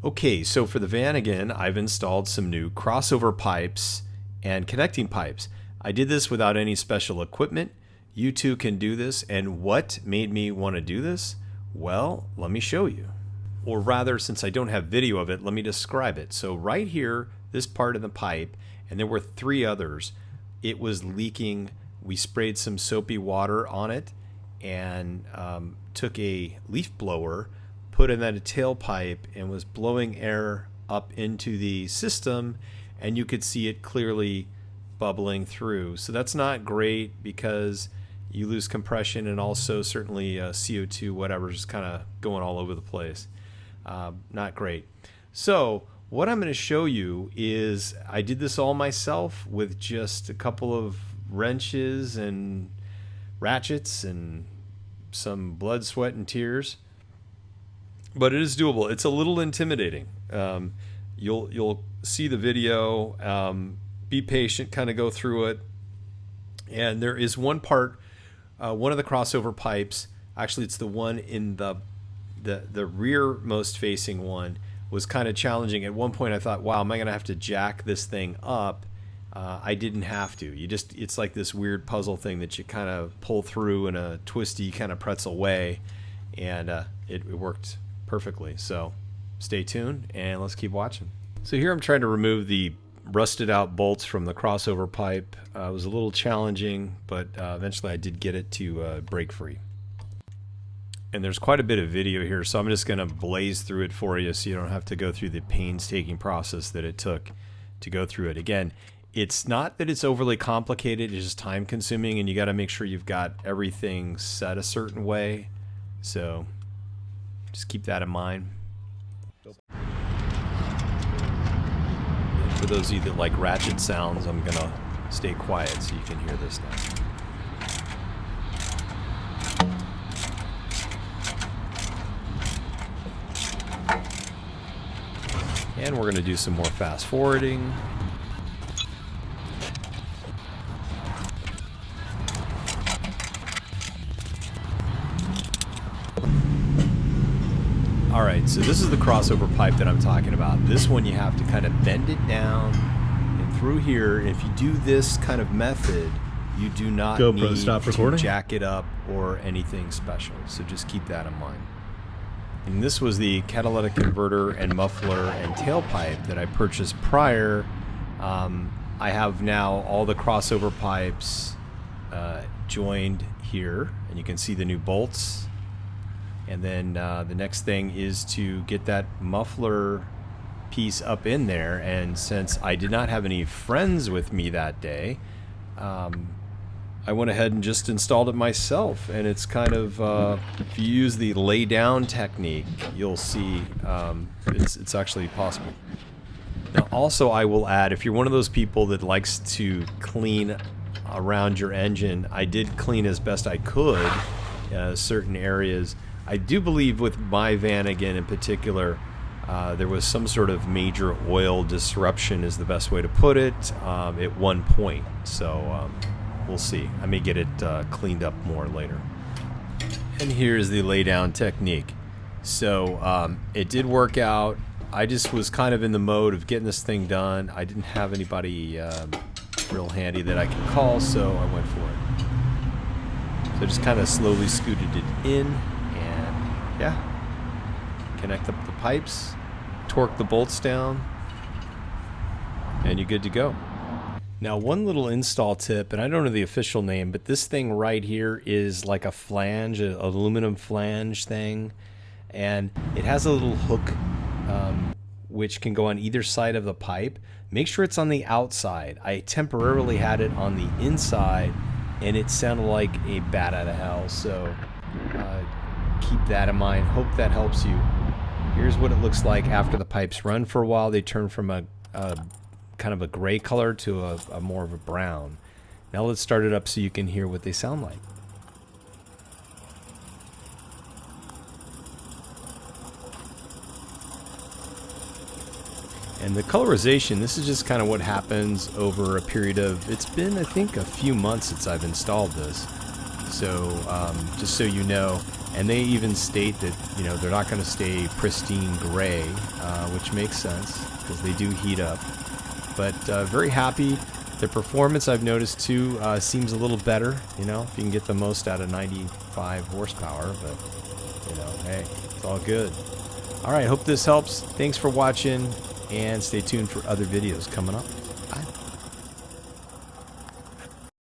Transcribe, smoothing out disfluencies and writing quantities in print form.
Okay, so for the Vanagon, I've installed some new crossover pipes and connecting pipes. I did this without any special equipment. You too can do this. And what made me want to do this? Well, let me show you. Or rather, since I don't have video of it, let me describe it. So right here, this part of the pipe, and there were 3 others, it was leaking. We sprayed some soapy water on it and took a leaf blower, put in that a tailpipe, and was blowing air up into the system, and you could see it clearly bubbling through. So that's not great because you lose compression, and also certainly CO2, whatever, is kind of going all over the place. Not great. So what I'm going to show you is I did this all myself with just a couple of wrenches and ratchets and some blood, sweat, and tears. But it is doable. It's a little intimidating. You'll see the video. Be patient. Kind of go through it. And there is one part, one of the crossover pipes. Actually, it's the one in the rearmost facing one. Was kind of challenging. At one point, I thought, "Wow, am I going to have to jack this thing up?" I didn't have to. It's like this weird puzzle thing that you kind of pull through in a twisty kind of pretzel way, and it worked perfectly. So stay tuned and let's keep watching. So here I'm trying to remove the rusted out bolts from the crossover pipe. It was a little challenging, but eventually I did get it to break free. And there's quite a bit of video here, so I'm just going to blaze through it for you so you don't have to go through the painstaking process that it took to go through it. Again, it's not that it's overly complicated, it's just time consuming, and you got to make sure you've got everything set a certain way. So just keep that in mind. And for those of you that like ratchet sounds, I'm going to stay quiet so you can hear this now. And we're going to do some more fast forwarding. Alright, so this is the crossover pipe that I'm talking about. This one you have to kind of bend it down and through here. If you do this kind of method, you do not need to jack it up or anything special. So just keep that in mind. And this was the catalytic converter and muffler and tailpipe that I purchased prior. I have now all the crossover pipes joined here, and you can see the new bolts. And then the next thing is to get that muffler piece up in there. And since I did not have any friends with me that day, I went ahead and just installed it myself. And it's kind of, if you use the lay down technique, you'll see it's actually possible. Now also I will add, if you're one of those people that likes to clean around your engine, I did clean as best I could certain areas. I do believe with my Vanagon in particular, there was some sort of major oil disruption is the best way to put it at one point. So we'll see. I may get it cleaned up more later. And here's the lay down technique. So it did work out. I just was kind of in the mode of getting this thing done. I didn't have anybody real handy that I could call, so I went for it. So just kind of slowly scooted it in. Yeah, connect up the pipes, torque the bolts down, and you're good to go. Now one little install tip, and I don't know the official name, but this thing right here is like a flange, an aluminum flange thing, and it has a little hook which can go on either side of the pipe. Make sure it's on the outside. I temporarily had it on the inside, and it sounded like a bat out of hell, so keep that in mind. Hope that helps you. Here's what it looks like after the pipes run for a while. They turn from a kind of a gray color to a more of a brown. Now let's start it up so you can hear what they sound like. And the colorization, this is just kind of what happens over a period of, it's been I think a few months since I've installed this. So just so you know, And they even state that, you know, they're not going to stay pristine gray, which makes sense because they do heat up. But very happy. The performance I've noticed too seems a little better, you know, if you can get the most out of 95 horsepower. But, you know, hey, it's all good. All right, hope this helps. Thanks for watching, and stay tuned for other videos coming up.